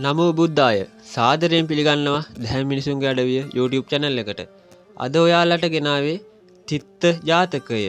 නමෝ බුද්ධාය සාදරයෙන් පිළිගන්නවා දැහැමි මිනිසුන්ගේ අඩවිය YouTube channel එකට. අද ඔයාලට ගෙනාවේ තිත්ත ජාතකය.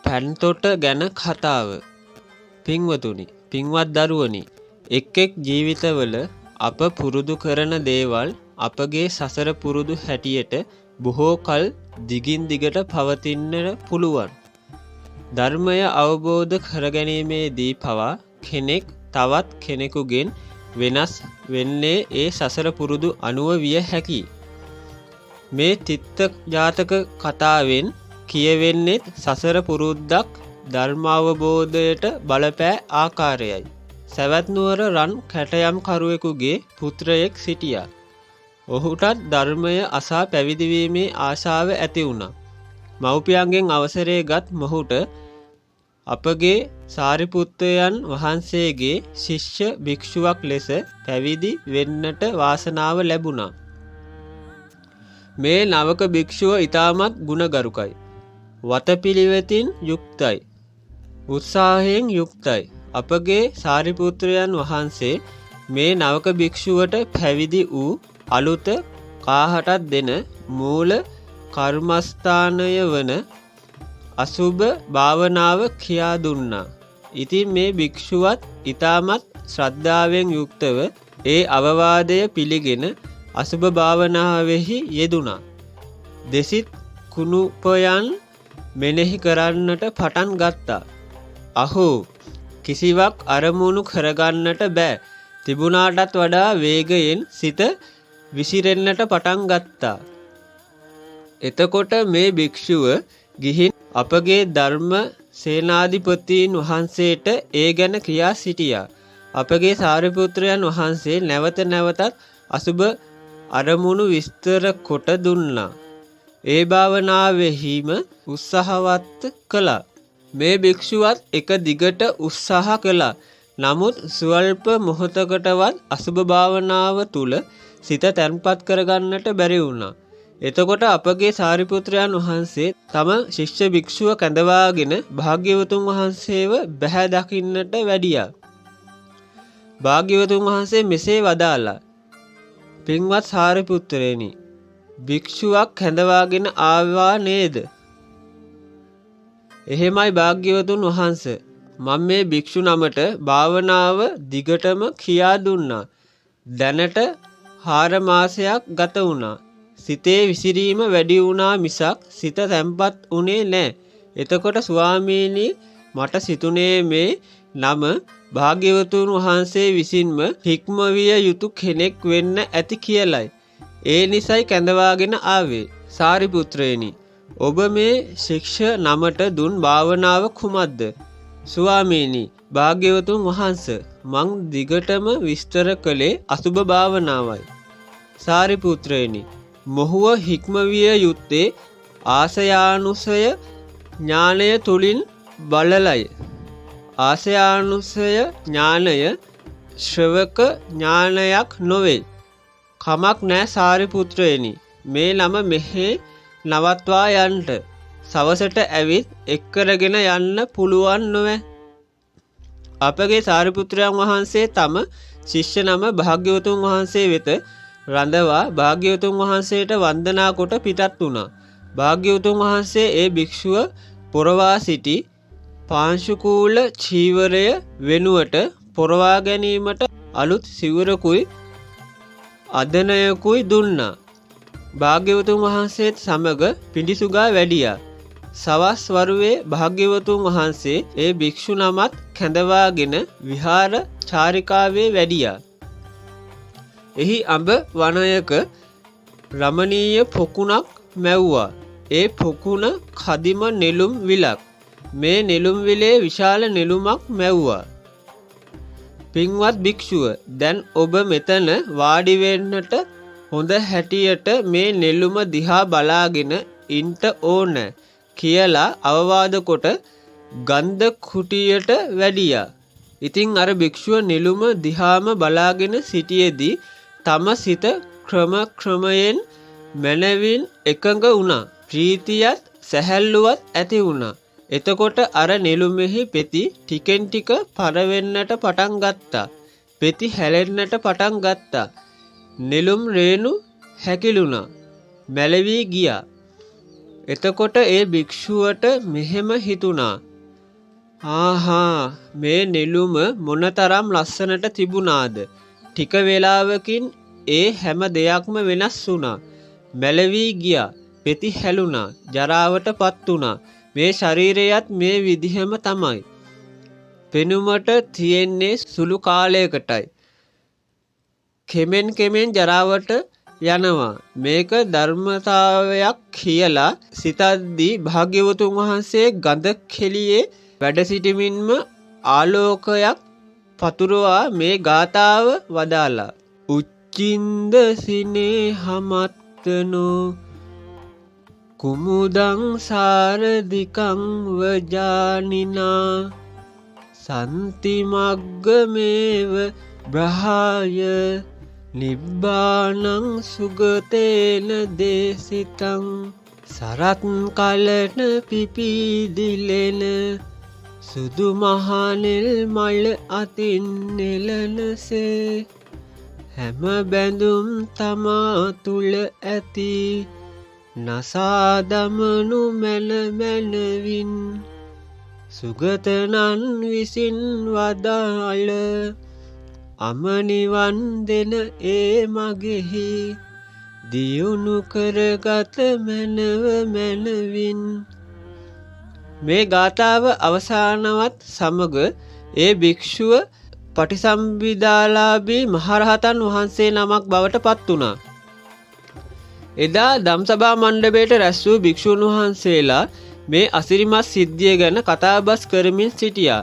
පැන්තොට ගැන කතාව. පින්වතුනි, පින්වත් දරුවනි, එක් ජීවිතවල අප පුරුදු කරන දේවල් අපගේ සසර පුරුදු හැටියට බොහෝ කල් දිගින් දිගට පවතින්නට පුළුවන්. ධර්මය අවබෝධ කරගැනීමේදී පවා කෙනෙක් තවත් කෙනෙකුගෙන් වෙනස් වෙන්නේ ඒ සසර පුරුදු අනුව විය හැකියි. මේ තිත්ත ජාතක කතාවෙන් කියවෙන්නේ සසර පුරුද්දක් ධර්මාවබෝධයට බලපෑ ආකාරයයි. සවැත් නුවර රන් කැටයම් කරුවෙකුගේ පුත්‍රයෙක් සිටියා. ඔහුටත් ධර්මය අසා පැවිදි වීමේ ආශාව ඇති වුණා. මව්පියන්ගෙන් අවසරයගත් මොහුට අපගේ සාරිපුත්තයන් වහන්සේගේ ශිෂ්‍ය භික්ෂුවක් ලෙස පැවිදි වෙන්නට වාසනාව ලැබුණා. මේ නවක භික්ෂුව ඉතාමත් ගුණගරුකයි. වතපිළිවෙතින් යුක්තයි. උත්සාහයෙන් යුක්තයි. අපගේ සාරිපුත්‍රයන් වහන්සේ මේ නවක භික්ෂුවට පැවිදි වූ අලුත කාහටත් දෙන මූල කර්මස්ථානය වන අසුභ භාවනාව කියා දුන්නා. ඉතින් මේ භික්ෂුවත් ඉතාමත් ශ්‍රද්ධාවෙන් යුක්තව ඒ අවවාදය පිළිගෙන අසුභ භාවනාවෙහි යෙදුණා. දෙසිත් කුණුපයන් මෙනෙහි කරන්නට පටන් ගත්තා. අහෝ, කිසිවක් අරමුණු කරගන්නට බෑ. තිබුණාටත් වඩා වේගයෙන් සිත විසිරෙන්නට පටන් ගත්තා. එතකොට මේ භික්ෂුව ගිහින් අපගේ ධර්ම සේනාධිපතීන් වහන්සේට ඒ ගැන කියා සිටියා. අපගේ සාරිපුත්‍රයන් වහන්සේ නැවත නැවතත් අසුභ අරමුණු විස්තර කොට දුන්නා. ඒ භාවනාවෙහිම උත්සාහවත් කළා. මේ භික්ෂුවත් එක දිගට උත්සාහ කළා. නමුත් ස්වල්ප මොහොතකටවත් අසුභ භාවනාව තුල සිත තැන්පත් කරගන්නට බැරි වුණා. එතකොට අපගේ සාරිපුත්‍රයන් වහන්සේ තම ශිෂ්‍ය භික්ෂුව කැඳවාගෙන භාග්‍යවතුන් වහන්සේව බැහැ දකින්නට වැඩියා. භාග්‍යවතුන් වහන්සේ මෙසේ වදාළා: පින්වත් සාරිපුත්‍රයනි, භික්ෂුවක් කැඳවාගෙන ආවා නේද? එහෙමයි භාග්‍යවතුන් වහන්ස. මම මේ භික්ෂු නමට භාවනාව දිගටම කියා දුන්නා. දැනට 4 මාසයක් ගත වුණා. සිතේ විසිරීම වැඩි වුණා මිසක් සිත තැම්පත් උනේ නැහැ. එතකොට ස්වාමීනි, මට සිතුනේ මේ නම භාග්‍යවතුන් වහන්සේ විසින්ම හික්මවිය යුතු කෙනෙක් වෙන්න ඇති කියලයි. ඒ නිසයි කැඳවාගෙන ආවේ. සාරිපුත්‍රයනි, ඔබ මේ ශික්ෂ නමට දුන් භාවනාව කුමක්ද? ස්වාමීනි, භාග්‍යවතුන් වහන්ස, මං දිගටම විස්තර කළේ අසුභ භාවනාවයි. සාරිපුත්‍රයනි, මොහුව හික්මවිය යුත්තේ ආසයානුසය ඥානය තුලින් බලලයි. ආසයානුසය ඥානය ශ්‍රවක ඥානයක් නොවේ. කමක් නෑ සාරිපුත්‍රයනි, මේ නම මෙහි නවත්වා යන්න. සවසට ඇවිත් එක්කරගෙන යන්න පුළුවන් නොවේ. අපගේ සාරිපුත්‍රයන් වහන්සේ තම ශිෂ්‍ය නම භාග්‍යවතුන් වහන්සේ වෙත රඳවා භාග්‍යවතුන් වහන්සේට වන්දනා කොට පිටත් වුණා. භාග්‍යවතුන් වහන්සේ ඒ භික්ෂුව පොරවා සිටි පාංශුකූල චීවරය වෙනුවට පොරවා ගැනීමට අලුත් සිවුරකුයි අදනයකුයි දුන්නා. භාග්‍යවතුන් වහන්සේත් සමග පිඬිසුගා වැඩියා. සවස් වරුවේ භාග්‍යවතුන් වහන්සේ ඒ භික්ෂු නමත් කැඳවාගෙන විහාර චාරිකාවේ වැඩියා. එහි අඹ වනයක රමණීය පොකුණක් මැව්වා. ඒ පොකුණ කදිම නෙළුම් විලක්. මේ නෙළුම් විලේ විශාල නෙළුමක් මැව්වා. පින්වත් භික්ෂුව, දැන් ඔබ මෙතන වාඩි වෙන්නට හොඳ හැටියට මේ නෙළුම දිහා බලාගෙන ඉන්ට ඕන කියලා අවවාද කොට ගන්ධ කුටියට වැඩියා. ඉතින් අර භික්ෂුව නෙළුම දිහාම බලාගෙන සිටියේදී තම සිත ක්‍රමයෙන් මනවින් එකඟ වුණා. ප්‍රීතියත් සැහැල්ලුවත් ඇති වුණා. එතකොට අර නෙළුමෙහි පෙති ටිකෙන් ටික පරවෙන්නට පටන් ගත්තා. පෙති හැලෙන්නට පටන් ගත්තා. නෙළුම් රේණු හැකිලුණා. මැලවී ගියා. එතකොට ඒ භික්ෂුවට මෙහෙම හිතුණා. ආහා, මේ නෙළුම මොනතරම් ලස්සනට තිබුණාද. ටික වේලාවකින් ඒ හැම දෙයක්ම වෙනස් වුණා. මැලවී ගියා. පෙති හැලුණා. ජරාවටපත් වුණා. මේ ශරීරයත් මේ විදිහම තමයි. පෙනුමට තියෙන්නේ සුළු කාලයකටයි. කෙමෙන් කෙමෙන් ජරාවට යනවා. මේක ධර්මතාවයක් කියලා සිතද්දී භාග්‍යවතුන් වහන්සේ ගඳ කෙලියේ වැඩ සිටමින්ම ආලෝකයක් පතුරවා මේ ගාථාව වදාලා. උච්චින්ද සිනේහමත්තනෝ කුමුදං සාරධිකං වජානිනා සන්තිමග්ගමේව බ්‍රහාය නිබ්බානං සුගතේන දේසිතං සරත් කලන පිපිදිලෙන සුදු මහනෙල් මල අතින් නෙලනසේ හැම බැඳුම් තමා තුළ ඇති නසාදමනු මැන මැනවින් සුගතනන් විසින් වදාළ අමනිවන් දෙන ඒ මගෙහි දියුණු කරගත මැනව මැනවින්. මේ ගාථාව අවසානවත් සමග ඒ භික්ෂුව පටිසම්භිදාලාභී මහරහතන් වහන්සේ නමක් බවට පත් වුණා. එදා ධම්සභා මණ්ඩපයට රැස් වූ භික්ෂුන් වහන්සේලා මේ අසිරිමත් සිද්ධිය ගැන කතාබස් කරමින් සිටියා.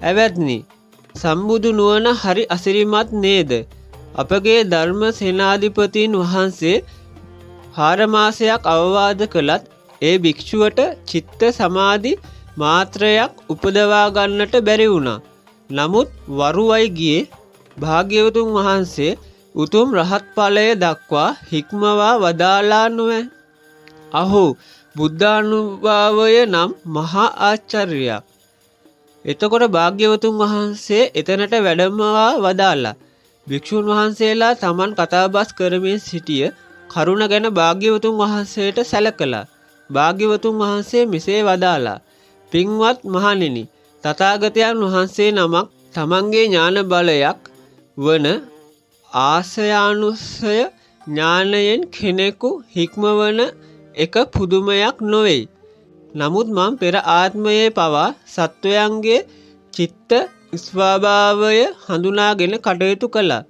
ඇවැත්නි, සම්බුදු නුවණ හරි අසිරිමත් නේද? අපගේ ධර්ම සේනාධිපතීන් වහන්සේ 4 මාසයක් අවවාද කළත් ඒ භික්ෂුවට චිත්ත සමාධි මාත්‍රයක් උපදවා ගන්නට බැරි වුණා. නමුත් වරුවයි ගියේ භාග්‍යවතුන් වහන්සේ උතුම් රහත් ඵලය දක්වා හික්මවා වදාලා නොවේ. අහෝ, බුද්ධානුභාවය නම් මහා ආශ්චර්යයක්. එතකොට භාග්‍යවතුන් වහන්සේ එතනට වැඩමවා වදාලා. භික්ෂුන් වහන්සේලා තමන් කතාබස් කරමින් සිටිය කරුණ ගැන භාග්‍යවතුන් වහන්සේට සැලකලා. භාග්‍යවතුන් වහන්සේ මෙසේ වදාලා. පින්වත් මහණෙනි, තථාගතයන් වහන්සේ නමක් තමන්ගේ ඥාන බලයක් වන ආසයානුසය ඥානයෙන් කෙනෙකු හික්මවන එක පුදුමයක් නොවේ. නමුත් මම පෙර ආත්මයේ පවා සත්වයන්ගේ චිත්ත ස්වභාවය හඳුනාගෙන කටයුතු කළා.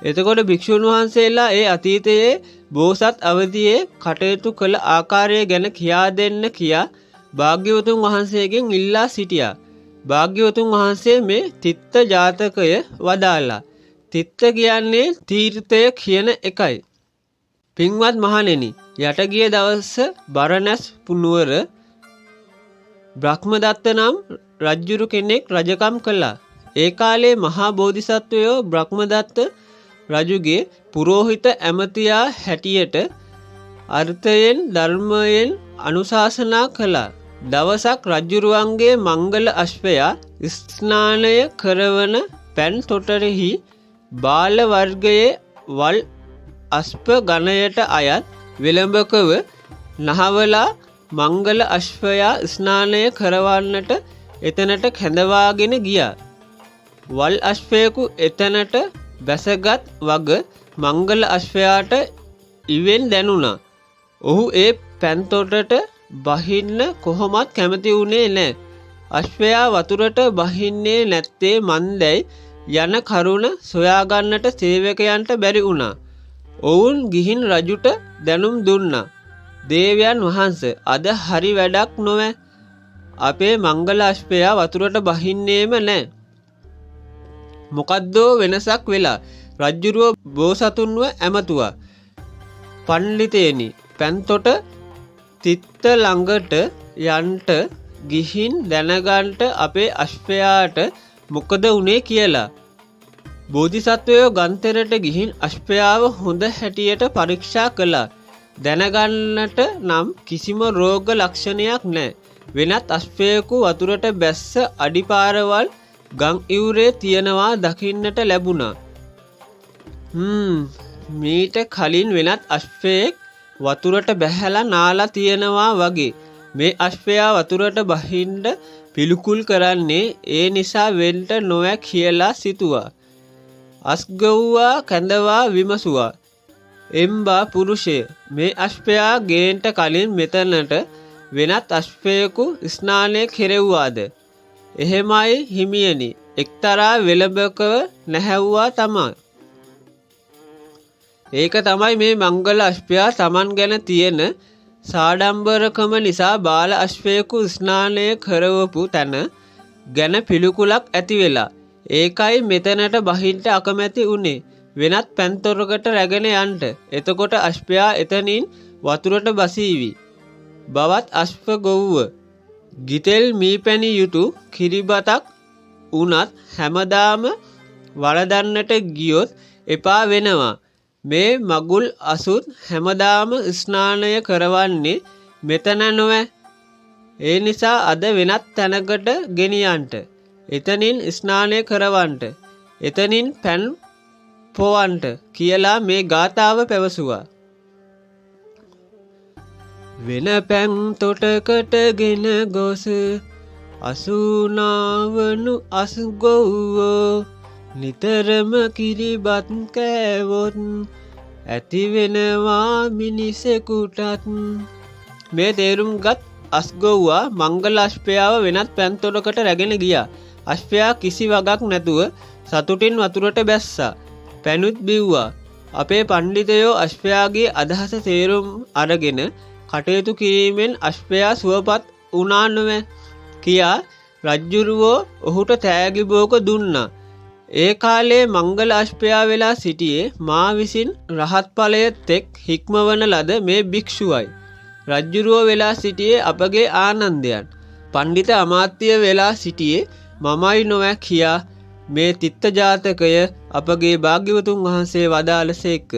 එතකොට භික්ෂුන් වහන්සේලා ඒ අතීතයේ බෝසත් අවදියේ කටයුතු කළ ආකාරය ගැන කියා දෙන්න කියා භාග්‍යවතුන් වහන්සේගෙන් ඉල්ලා සිටියා. භාග්‍යවතුන් වහන්සේ මේ තිත්ත ජාතකය වදාලා. තිත්ත කියන්නේ තීර්ථය කියන එකයි. පින්වත් මහණෙනි, යටගිය දවස බරණැස් පුනුවර බ්‍රහ්මදත්ත නම් රජ්ජුරු කෙනෙක් රජකම් කළා. ඒ කාලේ මහා බෝධිසත්වයෝ බ්‍රහ්මදත්ත රජුගේ පුරෝහිත ඇමතියා හැටියට අර්ථයෙන් ධර්මයෙන් අනුශාසනා කළා. දවසක් රජ්ජුරුවන්ගේ මංගල අශ්වයා ස්නානය කරවන පැන් තොටරෙහි බාල වර්ගයේ වල් අස්ප ගණයට අයත් විලම්භකව නහවලා මංගල අශ්වයා ස්නානය කරවන්නට එතනට කැඳවාගෙන ගියා. වල් අශ්වයෙකු එතනට බැසගත් වග මංගල අශ්වයාට ඉවෙන් දැනුණා. ඔහු ඒ පැන්තොටට බහින්න කොහොමත් කැමති වුණේ නැහැ. අශ්වයා වතුරට බහින්නේ නැත්තේ මන්දැයි යන කරුණ සොයාගන්නට සේවකයන්ට බැරි වුණා. ඔවුන් ගිහින් රජුට දැනුම් දුන්නා. දේවයන් වහන්සේ, අද හරි වැඩක් නොවේ. අපේ මංගල අශ්වයා වතුරට බහින්නේම නැහැ. මොකද්දෝ වෙනසක් වෙලා. රජ්ජුරුව බෝසතුන්ව ඇමතුවා. පණ්ඩිතේනි, පැන්තොට තිත්ත ළඟට යන්ට ගිහින් දැනගන්ට අපේ අශ්වයාට මොකද වුනේ කියලා. බෝධිසත්වයෝ ගන්තරට ගිහින් අශ්වයාව හොඳ හැටියට පරීක්ෂා කළා. දැනගන්නට නම් කිසිම රෝග ලක්ෂණයක් නැහැ. වෙනත් අශ්වයෙකු වතුරට බැස්ස අඩිපාරවල් ගම් ඉවුරේ තියනවා දකින්නට ලැබුණා. මීට කලින් වෙනත් අශ්වයෙක් වතුරට බැහැලා නාලා තියනවා වගේ. මේ අශ්වයා වතුරට බහින්න පිළිකුල් කරන්නේ ඒ නිසා වෙන්න නොවැ කියලා සිතුවා. අස්ගව්වා කැඳවා විමසුවා. එම්බා පුරුෂය, මේ අශ්වයා ගේන්ට කලින් මෙතනට වෙනත් අශ්වයෙකු ස්නානය කෙරෙව්වාද? එහෙමයි හිමියනි, එක්තරා වෙලබකව නැහැව්වා තමයි. ඒක තමයි මේ මංගල අශ්වයා Taman ගැන තියෙන සාඩම්බරකම නිසා බාල අශ්වයෙකු ස්නානය කරවපු තැන ගැන පිළිකුලක් ඇති වෙලා. ඒකයි මෙතනට බහින්ට අකමැති උනේ. වෙනත් පැන්තොරකට රැගෙන යන්න. එතකොට අශ්වයා එතනින් වතුරට බසීවි. බවත් අශ්ව ගොව්ව ගිතෙල් මීපැණි යුතු කිරිබතක් උනත් හැමදාම වළඳන්නට ගියොත් එපා වෙනවා. මේ මගුල් අසුත් හැමදාම ස්නානය කරවන්නේ මෙතන නොවැ. ඒ නිසා අද වෙනත් තැනකට ගෙනියන්ට. එතනින් ස්නානය කරවන්ට. එතනින් පැන් පොවන්ට කියලා මේ ගාථාව පැවසුවා. වෙන පැන් තොටකට ගෙන ගොස් අසුනාවනු අස්ගොව්වෝ නිතරම කිරිබත් කෑවොත් ඇති වෙනවා මිනිසෙකුටත්. මේ තේරුම්ගත් අස්ගොව්වා මංගල අශ්වයාව වෙනත් පැන්තොටකට රැගෙන ගියා. අශ්වයා කිසි වගක් නැතුව සතුටින් වතුරට බැස්සා. පැනුත් බිව්වා. අපේ පණ්ඩිතයෝ අශ්වයාගේ අදහස තේරුම් අරගෙන කටයුතු කිරීමෙන් අශ්වයා සුවපත් වුණා නොවැ කියා රජ්ජුරුවෝ ඔහුට තෑගි බෝක දුන්නා. ඒ කාලේ මංගල අශ්වයා වෙලා සිටියේ මා විසින් රහත් ඵලය තෙක් හික්මවන ලද මේ භික්ෂුවයි. රජ්ජුරුවෝ වෙලා සිටියේ අපගේ ආනන්දයන්. පණ්ඩිත අමාත්‍ය වෙලා සිටියේ මමයි නොවැ කියා මේ තිත්ත ජාතකය අපගේ භාග්‍යවතුන් වහන්සේ වදාළසේක.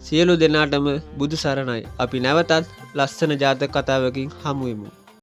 සියලු දෙනාටම බුදු සරණයි. අපි නැවතත් ලස්සන ජාතක කතාවකින් හමු වෙමු.